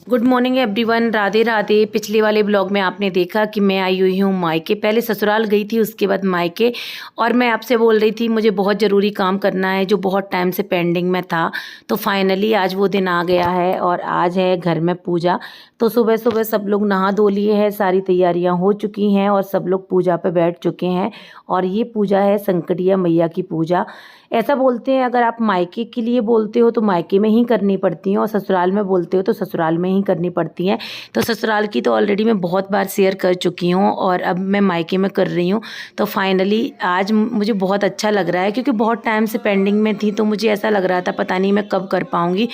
Good morning everyone, Radhe Radhe. पिछले वाले blog में आपने देखा कि मैं आई हुई हूँ मायके। पहले ससुराल गई थी, उसके बाद मायके। और मैं आपसे बोल रही थी मुझे बहुत ज़रूरी काम करना है जो बहुत टाइम से पेंडिंग में था। तो फाइनली आज वो दिन आ गया है और आज है घर में पूजा। तो सुबह सुबह सब लोग नहा धो लिए हैं, सारी तैयारियां हो चुकी हैं और सब लोग पूजा पे बैठ चुके हैं। और ये पूजा है संकटिया मैया की पूजा। ऐसा बोलते हैं अगर आप मायके के लिए बोलते हो तो मायके में ही करनी पड़ती हैं और ससुराल में बोलते हो तो ससुराल में ही करनी पड़ती हैं। तो ससुराल की तो ऑलरेडी मैं बहुत बार शेयर कर चुकी हूँ और अब मैं मायके में कर रही हूँ। तो फाइनली आज मुझे बहुत अच्छा लग रहा है क्योंकि बहुत टाइम से पेंडिंग में थी। तो मुझे ऐसा लग रहा था पता नहीं मैं कब कर पाऊँगी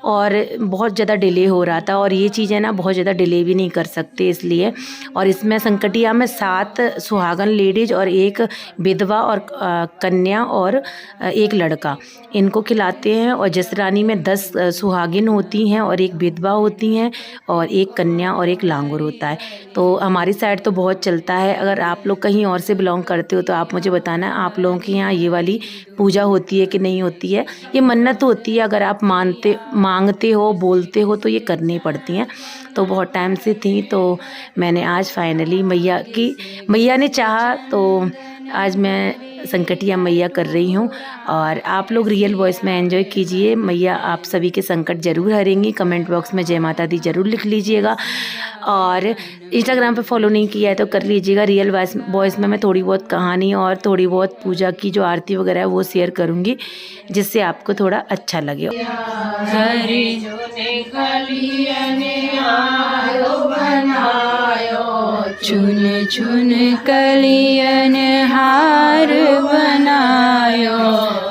और बहुत ज़्यादा डिले हो रहा था। और ये चीज़ें ना बहुत ज़्यादा डिले भी नहीं कर सकते इसलिए। और इसमें संकटिया में 7 सुहागन लेडीज और एक विधवा और कन्या और एक लड़का, इनको खिलाते हैं। और जसरानी में 10 सुहागिन होती हैं और एक विधवा होती हैं और एक कन्या और एक लांगुर होता है। तो हमारी साइड तो बहुत चलता है। अगर आप लोग कहीं और से बिलोंग करते हो तो आप मुझे बताना आप लोगों के यहाँ ये वाली पूजा होती है कि नहीं होती है। ये मन्नत होती है, अगर आप मांगते हो बोलते हो तो ये करनी पड़ती हैं। तो बहुत टाइम से थी तो मैंने आज फाइनली मैया ने चाहा तो आज मैं संकटिया मैया कर रही हूँ। और आप लोग रियल वॉइस में एंजॉय कीजिए। मैया आप सभी के संकट जरूर हरेंगी। कमेंट बॉक्स में जय माता दी जरूर लिख लीजिएगा। और इंस्टाग्राम पे फॉलो नहीं किया है तो कर लीजिएगा। रियल वॉइस में मैं थोड़ी बहुत कहानी और थोड़ी बहुत पूजा की जो आरती वगैरह है वो शेयर करूँगी जिससे आपको थोड़ा अच्छा लगे। चुन चुन कलियन हार बनायो।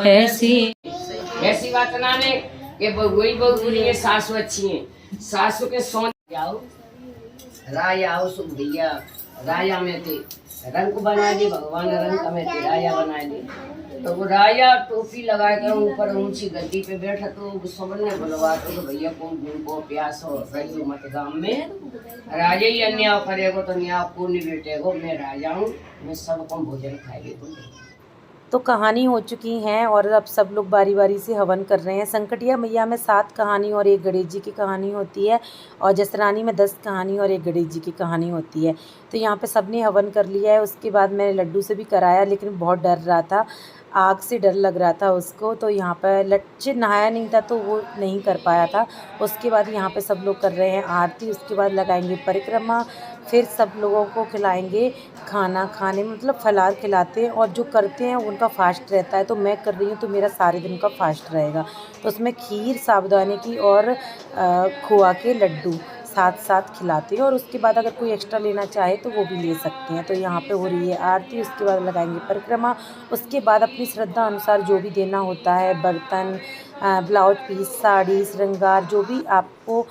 ऐसी बात ना ने ये बहुई बहुरी है, सासू अच्छी है। सासू के सोन जाओ राया आओ सुख दिया। राया में थे रंग बना दी भगवान, रंग में थे राया बना दी। तो वो राया टोपी लगा कर ऊपर ऊंची गद्दी पे बैठा तो सबने बुलवा तो भैया को प्यास हो रही मत गांव में राजा ही अन्याय करेगो तो न्याय को नहीं बेटेगो। मैं राजा हूँ, मैं सबको भोजन खाएगी। तो कहानी हो चुकी हैं और अब सब लोग बारी बारी से हवन कर रहे हैं। संकटिया मैया में 7 कहानी और एक गणेश जी की कहानी होती है और जसरानी में 10 कहानी और एक गणेश जी की कहानी होती है। तो यहाँ पे सबने हवन कर लिया है। उसके बाद मैंने लड्डू से भी कराया लेकिन बहुत डर रहा था, आग से डर लग रहा था उसको। तो यहाँ पर लच्चे नहाया नहीं था तो वो नहीं कर पाया था। उसके बाद यहाँ पे सब लोग कर रहे हैं आरती। उसके बाद लगाएंगे परिक्रमा, फिर सब लोगों को खिलाएंगे खाना। खाने में मतलब फलार खिलाते हैं और जो करते हैं उनका फास्ट रहता है। तो मैं कर रही हूँ तो मेरा सारे दिन का फास्ट रहेगा। तो उसमें खीर साबुदाने की और खोआ के लड्डू साथ साथ खिलाते हैं। और उसके बाद अगर कोई एक्स्ट्रा लेना चाहे तो वो भी ले सकते हैं। तो यहाँ पे हो रही है आरती। उसके बाद लगाएंगे परिक्रमा। उसके बाद अपनी श्रद्धा अनुसार जो भी देना होता है, बर्तन, ब्लाउज पीस, साड़ी, श्रृंगार, जो भी आपको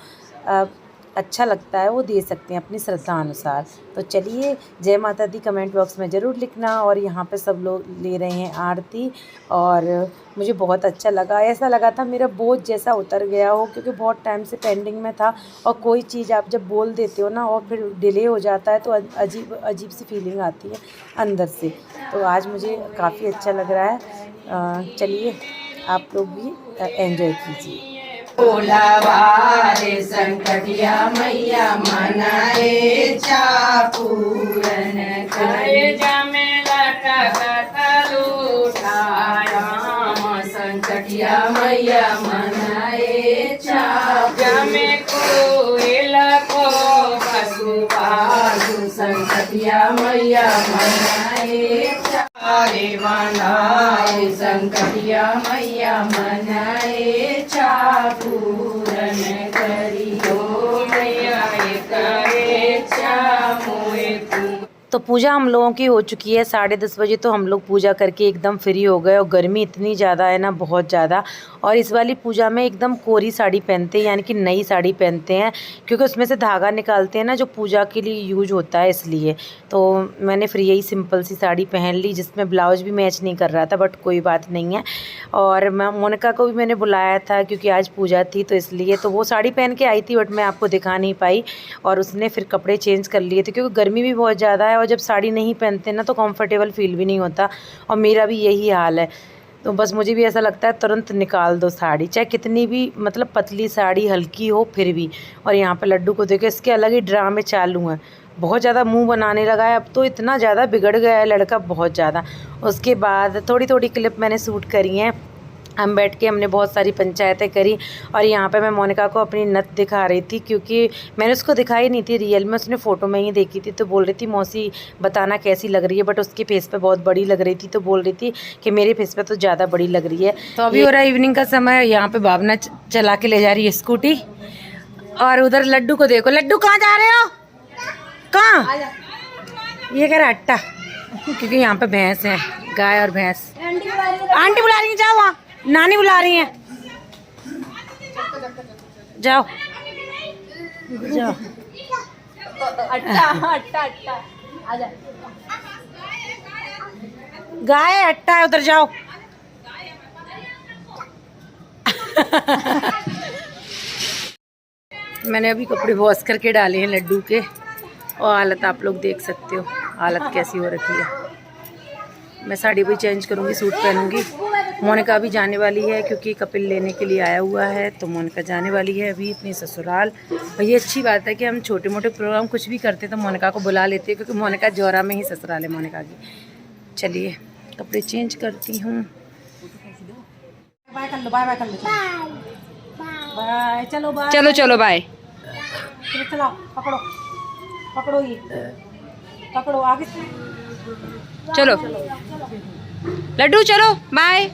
अच्छा लगता है वो दे सकते हैं अपनी श्रद्धा अनुसार। तो चलिए जय माता दी कमेंट बॉक्स में ज़रूर लिखना। और यहाँ पे सब लोग ले रहे हैं आरती और मुझे बहुत अच्छा लगा। ऐसा लगा था मेरा बोझ जैसा उतर गया हो क्योंकि बहुत टाइम से पेंडिंग में था। और कोई चीज़ आप जब बोल देते हो ना और फिर डिले हो जाता है तो अजीब सी फीलिंग आती है अंदर से। तो आज मुझे काफ़ी अच्छा लग रहा है। चलिए आप लोग भी एंजॉय कीजिए। बोलावारे संकटिया मैया मनाए पूरन करे जमे लूटाया। संकटिया मैया मनाए जमे कोयल को पशु पालू। संकटिया मैया मनाए मनाए। संकटिया मैया मनाए पूरन करियो मैया करे मोए। तो पूजा हम लोगों की हो चुकी है 10:30 बजे। तो हम लोग पूजा करके एकदम फ्री हो गए। और गर्मी इतनी ज़्यादा है ना, बहुत ज़्यादा। और इस वाली पूजा में एकदम कोरी साड़ी पहनते हैं, यानी कि नई साड़ी पहनते हैं क्योंकि उसमें से धागा निकालते हैं ना जो पूजा के लिए यूज होता है, इसलिए। तो मैंने फिर यही सिंपल सी साड़ी पहन ली जिसमें ब्लाउज भी मैच नहीं कर रहा था, बट कोई बात नहीं है। और मैं मोनिका को भी मैंने बुलाया था क्योंकि आज पूजा थी तो इसलिए। तो वो साड़ी पहन के आई थी बट मैं आपको दिखा नहीं पाई। और उसने फिर कपड़े चेंज कर लिए थे क्योंकि गर्मी भी बहुत ज़्यादा है और जब साड़ी नहीं पहनते ना तो कंफर्टेबल फील भी नहीं होता। और मेरा भी यही हाल है। तो बस मुझे भी ऐसा लगता है तुरंत निकाल दो साड़ी, चाहे कितनी भी मतलब पतली साड़ी हल्की हो फिर भी। और यहाँ पे लड्डू को देखो, इसके अलग ही ड्रामे चालू हैं, बहुत ज़्यादा मुंह बनाने लगा है अब तो, इतना ज़्यादा बिगड़ गया है लड़का बहुत ज़्यादा। उसके बाद थोड़ी थोड़ी क्लिप मैंने शूट करी हैं, हम बैठ के हमने बहुत सारी पंचायतें करी। और यहाँ पे मैं मोनिका को अपनी नथ दिखा रही थी, क्योंकि मैंने उसको दिखाई नहीं थी रियल में, उसने फ़ोटो में ही देखी थी। तो बोल रही थी मौसी बताना कैसी लग रही है, बट उसके फेस पे बहुत बड़ी लग रही थी, तो बोल रही थी कि मेरे फेस पे तो ज़्यादा बड़ी लग रही है। तो अभी हो रहा है इवनिंग का समय, यहाँ पे भावना चला के ले जा रही है स्कूटी। और उधर लड्डू को देखो, लड्डू कहाँ जा रहे हो, कहाँ? ये कह रहा अट्टा, क्योंकि यहाँ पे भैंस है, गाय और भैंस। आंटी बुला रही है, जाओ वहाँ, नानी बुला रही हैं, जाओ जाओ। अट्टा आजा। गाय अट्टा है, उधर जाओ। मैंने अभी कपड़े वॉश करके डाले हैं लड्डू के, और हालत आप लोग देख सकते हो, हालत कैसी हो रखी है। मैं साड़ी भी चेंज करूँगी, सूट पहनूंगी। मोनिका अभी जाने वाली है, क्योंकि कपिल लेने के लिए आया हुआ है, तो मोनिका जाने वाली है अभी अपनी ससुराल। और ये अच्छी बात है कि हम छोटे मोटे प्रोग्राम कुछ भी करते तो मोनिका को बुला लेते हैं, क्योंकि मोनिका जौरा में ही ससुराल है मोनिका की। चलिए कपड़े चेंज करती हूँ। बाय कर लो, बाय कर लो, बाय, चलो बाय, चलो चलो बाय। चलो पकड़ो, पकड़ो ये, पकड़ो आगे से। चलो लड्डू चलो बाय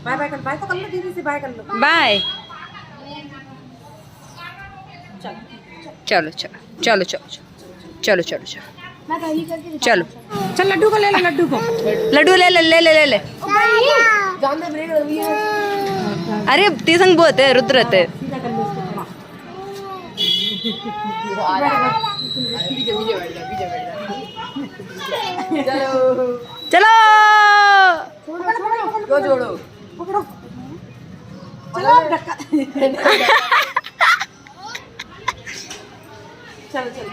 बाय बाय कर, बाय तो कर लो दीदी से, बाय कर लो, बाय। चलो चलो चलो चलो चलो चलो चलो चलो मैं तो यही करके चलो। चल लड्डू को ले ले, लड्डू को, लड्डू ले ले ले ले ले ले। जानते ब्रेक रही है, अरे तीसंग बहुत है, रुद्र रहते हैं। सीधा कर लो इसको। चलो दो जोड़ो, पकड़ो, चलो धक्का। चलो चलो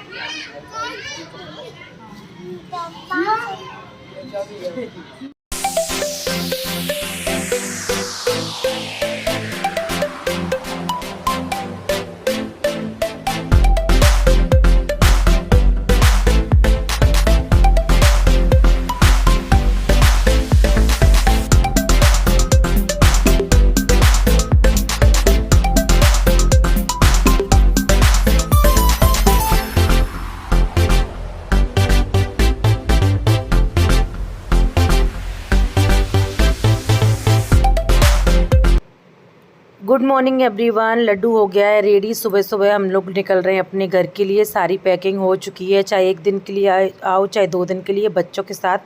गुड मॉर्निंग एवरीवन। लड्डू हो गया है रेडी, सुबह सुबह हम लोग निकल रहे हैं अपने घर के लिए। सारी पैकिंग हो चुकी है, चाहे एक दिन के लिए आओ चाहे 2 दिन के लिए, बच्चों के साथ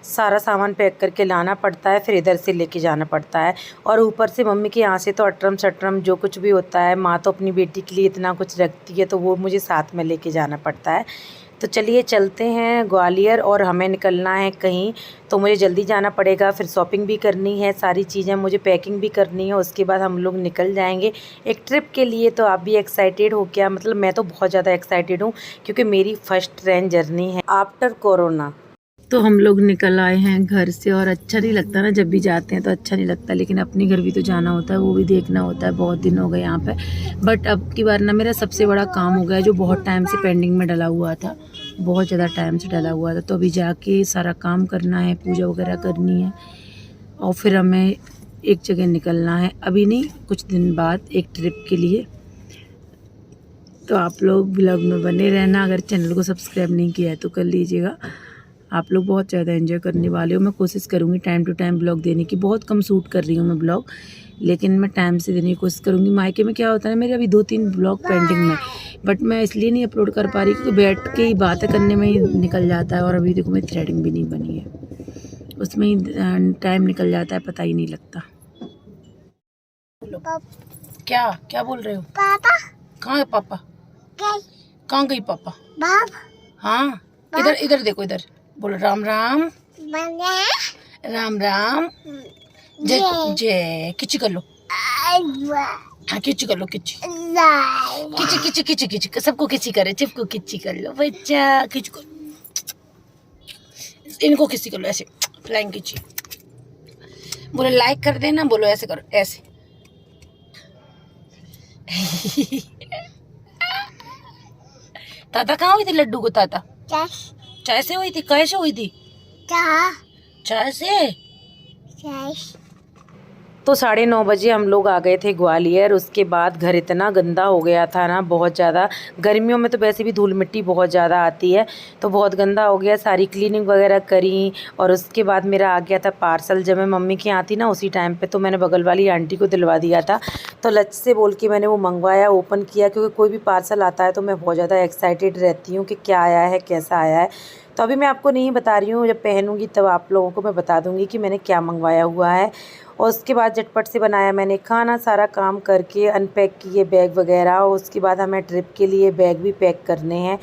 सारा सामान पैक करके लाना पड़ता है, फिर इधर से लेके जाना पड़ता है। और ऊपर से मम्मी के यहाँ से तो अटरम सटरम जो कुछ भी होता है, माँ तो अपनी बेटी के लिए इतना कुछ रखती है, तो वो मुझे साथ में लेके जाना पड़ता है। तो चलिए चलते हैं ग्वालियर, और हमें निकलना है कहीं, तो मुझे जल्दी जाना पड़ेगा। फिर शॉपिंग भी करनी है, सारी चीज़ें मुझे पैकिंग भी करनी है, उसके बाद हम लोग निकल जाएंगे एक ट्रिप के लिए। तो आप भी एक्साइटेड हो क्या? मतलब मैं तो बहुत ज़्यादा एक्साइटेड हूँ, क्योंकि मेरी फर्स्ट ट्रेन जर्नी है आफ्टर कोरोना। तो हम लोग निकल आए हैं घर से, और अच्छा नहीं लगता ना, जब भी जाते हैं तो अच्छा नहीं लगता, लेकिन अपने घर भी तो जाना होता है, वो भी देखना होता है। बहुत दिन हो गए यहाँ पे, बट अब की बार ना मेरा सबसे बड़ा काम हो गया, जो बहुत टाइम से पेंडिंग में डला हुआ था, बहुत ज़्यादा टाइम से डला हुआ था। तो अभी जाके सारा काम करना है, पूजा वगैरह करनी है, और फिर हमें एक जगह निकलना है, अभी नहीं कुछ दिन बाद, एक ट्रिप के लिए। तो आप लोग ब्लॉग में बने रहना, अगर चैनल को सब्सक्राइब नहीं किया है तो कर लीजिएगा। आप लोग बहुत ज़्यादा एंजॉय करने वाले हो। मैं कोशिश करूँगी टाइम टू टाइम ब्लॉग देने की, बहुत कम शूट कर रही हूँ मैं ब्लॉग, लेकिन मैं टाइम से देने की कोशिश करूँगी। मायके में क्या होता है, मेरे अभी 2-3 ब्लॉग पेंडिंग में, बट मैं इसलिए नहीं अपलोड कर पा रही क्योंकि बैठ के ही बातें करने में ही निकल जाता है। और अभी देखो मेरी थ्रेडिंग भी नहीं बनी है, उसमें ही टाइम निकल जाता है, पता ही नहीं लगता। क्या क्या बोल रहे हो? पापा कहाँ है? पापा कहाँ गई? पापा हाँ, इधर इधर देखो, इधर बोलो राम राम राम राम, जय जय। किची कर लो, हाँ किची कर लो, किची किची किची किची किची, सबको किची करे, चिपको किची कर लो बच्चा, किची कर, इनको किसी कर लो ऐसे, फ्लाइंग किची। बोलो लाइक कर देना, बोलो ऐसे करो, ऐसे। ताता कहाँ हुई थी लड्डू को? ताता चाय से हुई थी? कैसे हुई थी? चाय से। तो 9:30 बजे हम लोग आ गए थे ग्वालियर। उसके बाद घर इतना गंदा हो गया था ना, बहुत ज़्यादा। गर्मियों में तो वैसे भी धूल मिट्टी बहुत ज़्यादा आती है, तो बहुत गंदा हो गया। सारी क्लीनिंग वगैरह करी और उसके बाद मेरा आ गया था पार्सल। जब मैं मम्मी के यहाँ थी ना उसी टाइम पे, तो मैंने बगल वाली आंटी को दिलवा दिया था। तो लच से बोल के मैंने वो मंगवाया, ओपन किया, क्योंकि कोई भी पार्सल आता है तो मैं बहुत ज़्यादा एक्साइटेड रहती हूँ कि क्या आया है, कैसा आया है। तो अभी मैं आपको नहीं बता रही हूँ, जब पहनूंगी तब आप लोगों को मैं बता दूँगी कि मैंने क्या मंगवाया हुआ है। और उसके बाद झटपट से बनाया मैंने खाना, सारा काम करके अनपैक किए बैग वगैरह। और उसके बाद हमें ट्रिप के लिए बैग भी पैक करने हैं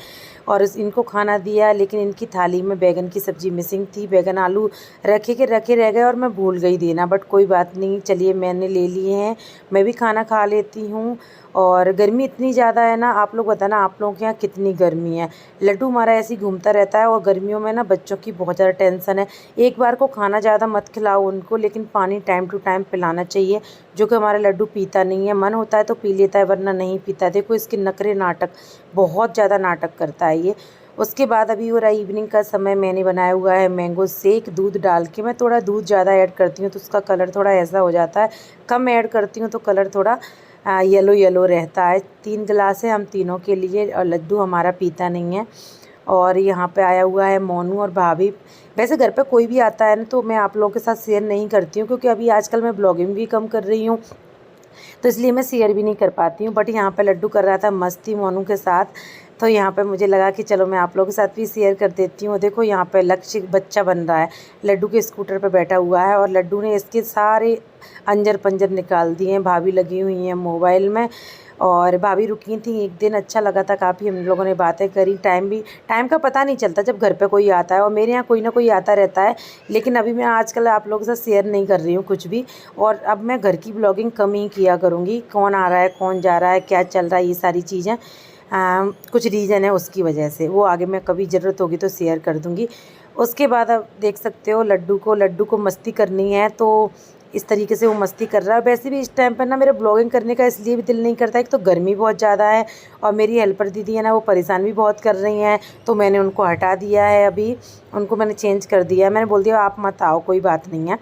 और इनको खाना दिया। लेकिन इनकी थाली में बैगन की सब्ज़ी मिसिंग थी। बैगन आलू रखे रह गए और मैं भूल गई देना, बट कोई बात नहीं, चलिए मैंने ले लिए हैं। मैं भी खाना खा लेती हूँ। और गर्मी इतनी ज़्यादा है ना, आप लोग बताना आप लोगों के यहाँ कितनी गर्मी है। लड्डू हमारा ऐसे ही घूमता रहता है। और गर्मियों में ना बच्चों की बहुत ज़्यादा टेंशन है। एक बार को खाना ज़्यादा मत खिलाओ उनको, लेकिन पानी टाइम टू टाइम पिलाना चाहिए, जो कि हमारा लड्डू पीता नहीं है। मन होता है तो पी लेता है, वरना नहीं पीता। देखो इसके नखरे, नाटक, बहुत ज़्यादा नाटक करता है ये। उसके बाद अभी हो रहा है इवनिंग का समय। मैंने बनाया हुआ है मैंगो शेक, दूध डाल के। मैं थोड़ा दूध ज़्यादा ऐड करती हूँ तो उसका कलर थोड़ा ऐसा हो जाता है, कम ऐड करती हूँ तो कलर थोड़ा येलो येलो रहता है। 3 गिलास है हम तीनों के लिए, और लड्डू हमारा पीता नहीं है। और यहाँ पे आया हुआ है मोनू और भाभी। वैसे घर पे कोई भी आता है ना तो मैं आप लोगों के साथ शेयर नहीं करती हूँ, क्योंकि अभी आजकल मैं ब्लॉगिंग भी कम कर रही हूँ, तो इसलिए मैं शेयर भी नहीं कर पाती हूँ। बट यहाँ पे लड्डू कर रहा था मस्ती मोनू के साथ, तो यहाँ पे मुझे लगा कि चलो मैं आप लोगों के साथ भी शेयर कर देती हूँ। देखो यहाँ पे लक्ष्य बच्चा बन रहा है, लड्डू के स्कूटर पे बैठा हुआ है, और लड्डू ने इसके सारे अंजर पंजर निकाल दिए हैं। भाभी लगी हुई हैं मोबाइल में, और भाभी रुकी थी एक दिन, अच्छा लगा था काफ़ी। हम लोगों ने बातें करी। टाइम का पता नहीं चलता जब घर पे कोई आता है, और मेरे यहाँ कोई ना कोई आता रहता है। लेकिन अभी मैं आजकल आप लोगों के साथ शेयर नहीं कर रही हूँ कुछ भी, और अब मैं घर की ब्लॉगिंग कम ही किया करूँगी। कौन आ रहा है, कौन जा रहा है, क्या चल रहा है, ये सारी चीज़ें कुछ रीज़न है उसकी वजह से, वो आगे मैं कभी ज़रूरत होगी तो शेयर कर दूँगी। उसके बाद अब देख सकते हो लड्डू को मस्ती करनी है, तो इस तरीके से वो मस्ती कर रहा है। वैसे भी इस टाइम पर ना मेरा ब्लॉगिंग करने का इसलिए भी दिल नहीं करता है, एक तो गर्मी बहुत ज़्यादा है, और मेरी हेल्पर दीदी है ना वो परेशान भी बहुत कर रही हैं, तो मैंने उनको हटा दिया है। अभी उनको मैंने चेंज कर दिया है, मैंने बोल दिया आप मत आओ, कोई बात नहीं है।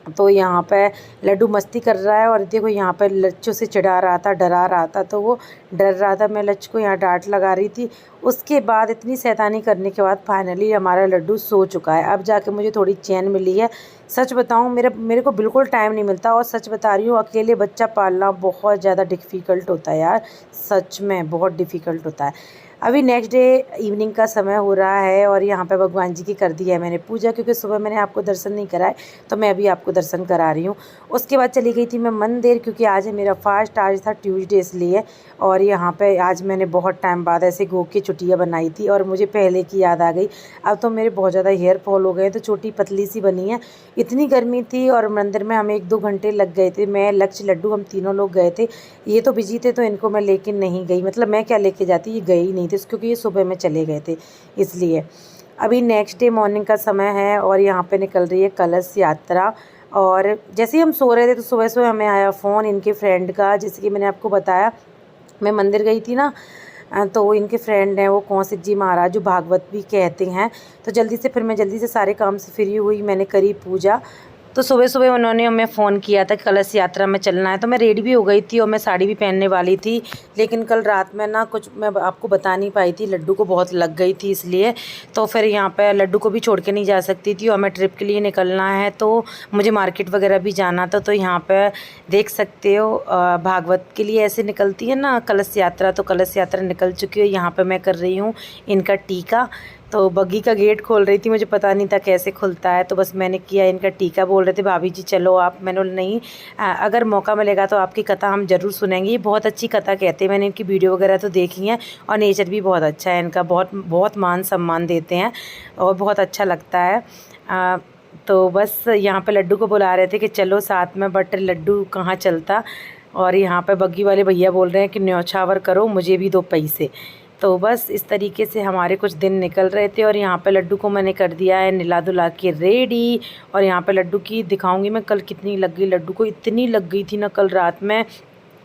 तो यहाँ पे लड्डू मस्ती कर रहा है, और देखो यहाँ पे लच्चू से चिढ़ा रहा था, डरा रहा था, तो वो डर रहा था। मैं लच्चू को यहाँ डांट लगा रही थी। उसके बाद इतनी शैतानी करने के बाद फाइनली हमारा लड्डू सो चुका है। अब जाके मुझे थोड़ी चैन मिली है। सच बताऊँ मेरे को बिल्कुल टाइम नहीं मिलता, और सच बता रही हूँ अकेले बच्चा पालना बहुत ज़्यादा डिफ़िकल्ट होता है यार, सच में बहुत डिफ़िकल्ट होता है। अभी नेक्स्ट डे इवनिंग का समय हो रहा है, और यहाँ पे भगवान जी की कर दी है मैंने पूजा, क्योंकि सुबह मैंने आपको दर्शन नहीं कराए, तो मैं अभी आपको दर्शन करा रही हूँ। उसके बाद चली गई थी मैं मंदिर, क्योंकि आज है मेरा फास्ट, आज था ट्यूसडे इसलिए। और यहाँ पे आज मैंने बहुत टाइम बाद ऐसे गो की चुटिया बनाई थी, और मुझे पहले की याद आ गई। अब तो मेरे बहुत ज़्यादा हेयर फॉल हो गए, तो छोटी पतली सी बनी है। इतनी गर्मी थी, और मंदिर में हमें 1-2 घंटे लग गए थे। मैं, लक्ष्य, लड्डू, हम तीनों लोग गए थे। ये तो बिजी थे तो इनको मैं लेके नहीं गई, मतलब मैं क्या लेके जाती, ये गई ही नहीं थी, क्योंकि ये सुबह में चले गए थे इसलिए। अभी नेक्स्ट डे मॉर्निंग का समय है, और यहाँ पे निकल रही है कलश यात्रा। और जैसे ही हम सो रहे थे तो सुबह सुबह हमें आया फ़ोन इनके फ्रेंड का, जैसे कि मैंने आपको बताया मैं मंदिर गई थी ना, तो इनके फ्रेंड हैं वो कौशिक जी महाराज, जो भागवत भी कहते हैं। तो जल्दी से सारे काम से फ्री हुई, मैंने करी पूजा। तो सुबह सुबह उन्होंने हमें फ़ोन किया था कि कलश यात्रा में चलना है, तो मैं रेडी भी हो गई थी, और मैं साड़ी भी पहनने वाली थी। लेकिन कल रात में ना कुछ मैं आपको बता नहीं पाई थी, लड्डू को बहुत लग गई थी इसलिए। तो फिर यहाँ पे लड्डू को भी छोड़ के नहीं जा सकती थी, और मैं ट्रिप के लिए निकलना है, तो मुझे मार्केट वगैरह भी जाना था। तो यहाँ पर देख सकते हो भागवत के लिए ऐसे निकलती है ना कलश यात्रा, तो कलश यात्रा निकल चुकी है। यहाँ पर मैं कर रही हूँ इनका टीका। तो बग्गी का गेट खोल रही थी, मुझे पता नहीं था कैसे खुलता है, तो बस मैंने किया इनका टीका। बोल रहे थे भाभी जी चलो आप, मैंने बोला नहीं, अगर मौका मिलेगा तो आपकी कथा हम ज़रूर सुनेंगे। ये बहुत अच्छी कथा कहते हैं, मैंने इनकी वीडियो वगैरह तो देखी हैं, और नेचर भी बहुत अच्छा है इनका, बहुत मान सम्मान देते हैं, और बहुत अच्छा लगता है। तो बस यहाँ पे लड्डू को बुला रहे थे कि चलो साथ में, बट लड्डू कहाँ चलता। और यहाँ पे बग्गी वाले भैया बोल रहे हैं कि न्यौछावर करो, मुझे भी 2 पैसे। तो बस इस तरीके से हमारे कुछ दिन निकल रहे थे। और यहाँ पे लड्डू को मैंने कर दिया है नहला धुला के रेडी। और यहाँ पे लड्डू की दिखाऊंगी मैं कल कितनी लग गई। लड्डू को इतनी लग गई थी ना कल रात में,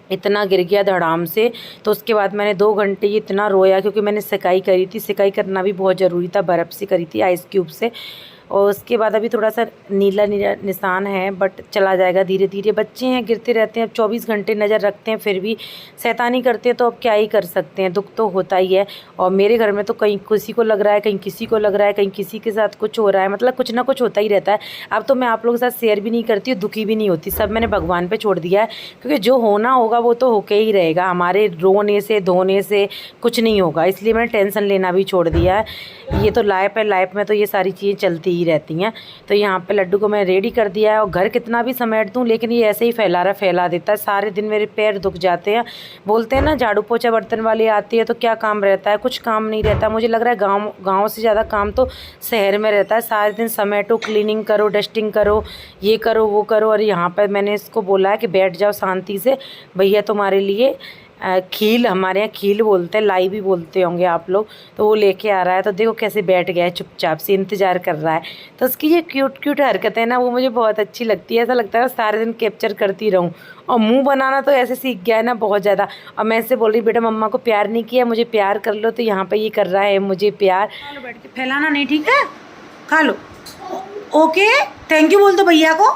इतना गिर गया धड़ाम से। तो उसके बाद मैंने 2 घंटे ये इतना रोया, क्योंकि मैंने सिकाई करी थी। सिकाई करना भी बहुत ज़रूरी था, बर्फ़ से करी थी आइस क्यूब से। और उसके बाद अभी थोड़ा सा नीला नीला निशान है, बट चला जाएगा धीरे धीरे। बच्चे हैं, गिरते रहते हैं। अब 24 घंटे नज़र रखते हैं फिर भी शैतानी करते हैं, तो अब क्या ही कर सकते हैं, दुख तो होता ही है। और मेरे घर में तो कहीं किसी को लग रहा है, कहीं किसी को लग रहा है, कहीं किसी के साथ कुछ हो रहा है, मतलब कुछ ना कुछ होता ही रहता है। अब तो मैं आप लोगों के साथ शेयर भी नहीं करती हूँ, दुखी भी नहीं होती, सब मैंने भगवान पे छोड़ दिया है। क्योंकि जो होना होगा वो तो होके ही रहेगा, हमारे रोने से धोने से कुछ नहीं होगा। इसलिए मैंने टेंशन लेना भी छोड़ दिया है। ये तो लाइफ है, लाइफ में तो ये सारी चीज़ें चलती ही रहती हैं। तो यहाँ पे लड्डू को मैं रेडी कर दिया है। और घर कितना भी समेट दूँ, लेकिन ये ऐसे ही फैला देता है। सारे दिन मेरे पैर दुख जाते हैं। बोलते हैं ना झाड़ू पोछा बर्तन वाली आती है तो क्या काम रहता है, कुछ काम नहीं रहता। मुझे लग रहा है गाँव से ज़्यादा काम तो शहर में रहता है। सारे दिन समेटो, क्लीनिंग करो, डस्टिंग करो, ये करो वो करो। और यहाँ पर मैंने इसको बोला है कि बैठ जाओ शांति से, भैया तुम्हारे लिए खील, हमारे यहाँ खील बोलते हैं, लाई भी बोलते होंगे आप लोग, तो वो लेके आ रहा है। तो देखो कैसे बैठ गया है, चुपचाप से इंतज़ार कर रहा है। तो उसकी ये क्यूट हरकतें ना वो मुझे बहुत अच्छी लगती है। ऐसा लगता है सारे दिन कैप्चर करती रहूँ। और मुंह बनाना तो ऐसे सीख गया है ना बहुत ज़्यादा। और मैं इससे बोल रही बेटा मम्मा को प्यार नहीं किया, मुझे प्यार कर लो। तो यहाँ पर ये कर रहा है मुझे प्यार। बैठ के फैलाना नहीं, ठीक है, खा लो। ओके, थैंक यू बोल दो भैया को।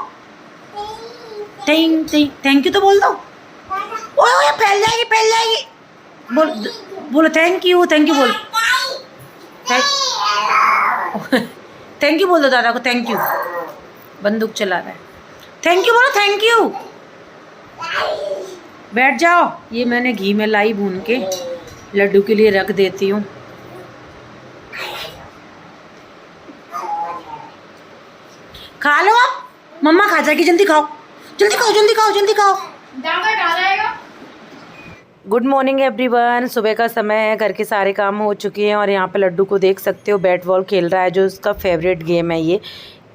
थैंक यू तो बोल दो। ओए फैल जाएगी। बोलो थैंक यू बोल। थैंक यू बोल दो दादा को, थैंक यू। बंदूक चला रहा है, थैंक यू बोलो, थैंक यू। बैठ जाओ। ये मैंने घी में लाई भून के लड्डू के लिए रख देती हूँ। खा लो आप, मम्मा खा जाएगी, जल्दी खाओ, जल्दी खाओ, जल्दी खाओ, जल्दी खाओ। Good morning everyone. सुबह का समय है, घर के सारे काम हो चुके हैं। और यहाँ पे लड्डू को देख सकते हो, बैट बॉल खेल रहा है, जो उसका फेवरेट गेम है। ये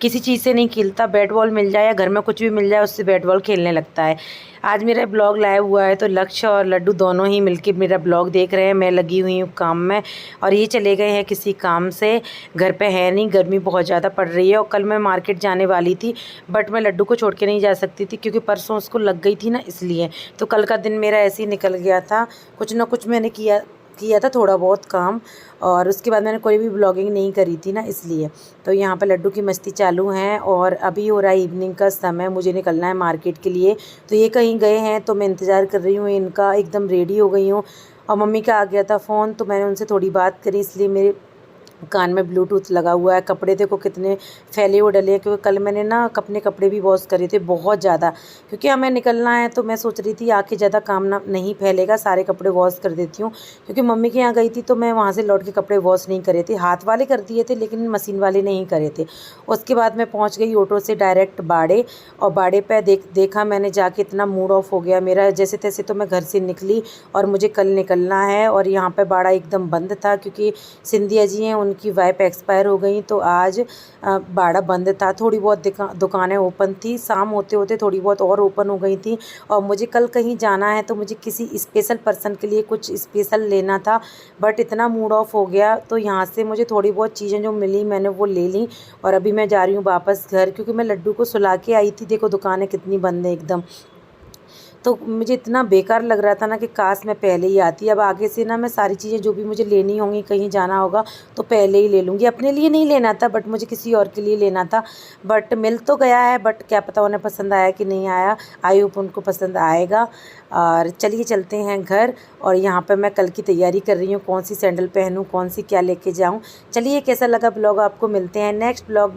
किसी चीज़ से नहीं खेलता, बैट बॉल मिल जाए या घर में कुछ भी मिल जाए उससे बैट बॉल खेलने लगता है। आज मेरा ब्लॉग लाइव हुआ है, तो लक्ष्य और लड्डू दोनों ही मिलके मेरा ब्लॉग देख रहे हैं। मैं लगी हुई हूँ काम में, और ये चले गए हैं किसी काम से, घर पे है नहीं, गर्मी बहुत ज़्यादा पड़ रही है। और कल मैं मार्केट जाने वाली थी, बट मैं लड्डू को छोड़ के नहीं जा सकती थी, क्योंकि परसों उसको लग गई थी ना, इसलिए। तो कल का दिन मेरा ऐसे ही निकल गया था। कुछ ना कुछ मैंने किया था, थोड़ा बहुत काम। और उसके बाद मैंने कोई भी ब्लॉगिंग नहीं करी थी ना, इसलिए। तो यहाँ पे लड्डू की मस्ती चालू है। और अभी हो रहा है इवनिंग का समय, मुझे निकलना है मार्केट के लिए। तो ये कहीं गए हैं, तो मैं इंतज़ार कर रही हूँ इनका। एकदम रेडी हो गई हूँ। और मम्मी का आ गया था फ़ोन, तो मैंने उनसे थोड़ी बात करी, इसलिए मेरे कान में ब्लूटूथ लगा हुआ है। कपड़े देखो कितने फैले हुए डले हैं, क्योंकि कल मैंने ना अपने कपड़े भी वॉश करे थे बहुत ज़्यादा, क्योंकि हमें निकलना है। तो मैं सोच रही थी आके ज़्यादा काम ना नहीं फैलेगा, सारे कपड़े वॉश कर देती हूँ। क्योंकि मम्मी के यहाँ गई थी, तो मैं वहाँ से लौट के कपड़े वॉश नहीं करे थे, हाथ वाले कर दिए थे, लेकिन मशीन वाले नहीं करे थे। उसके बाद मैं पहुँच गई ऑटो से डायरेक्ट बाड़े। और बाड़े पर देखा मैंने जाके, इतना मूड ऑफ हो गया मेरा। जैसे तैसे तो मैं घर से निकली, और मुझे कल निकलना है। और यहाँ पर बाड़ा एकदम बंद था, क्योंकि सिंधिया जी हैं, उनकी वाइफ एक्सपायर हो गई, तो आज बाड़ा बंद था। थोड़ी बहुत दुकानें ओपन थी, शाम होते होते थोड़ी बहुत और ओपन हो गई थी। और मुझे कल कहीं जाना है, तो मुझे किसी स्पेशल पर्सन के लिए कुछ स्पेशल लेना था, बट इतना मूड ऑफ हो गया। तो यहाँ से मुझे थोड़ी बहुत चीज़ें जो मिली मैंने वो ले ली। और अभी मैं जा रही हूँ वापस घर, क्योंकि मैं लड्डू को सुला के आई थी। देखो दुकानें कितनी बंद है एकदम। तो मुझे इतना बेकार लग रहा था ना, कि काश मैं पहले ही आती। अब आगे से ना मैं सारी चीज़ें जो भी मुझे लेनी होंगी, कहीं जाना होगा तो पहले ही ले लूँगी। अपने लिए नहीं लेना था, बट मुझे किसी और के लिए लेना था। बट मिल तो गया है, बट क्या पता उन्हें पसंद आया कि नहीं आया। आई होप उनको पसंद आएगा। और चलिए चलते हैं घर। और यहाँ पर मैं कल की तैयारी कर रही हूँ, कौन सी सैंडल पहनूँ, कौन सी क्या लेके जाऊँ। चलिए कैसा लगा ब्लॉग, आपको मिलते हैं नेक्स्ट ब्लॉग।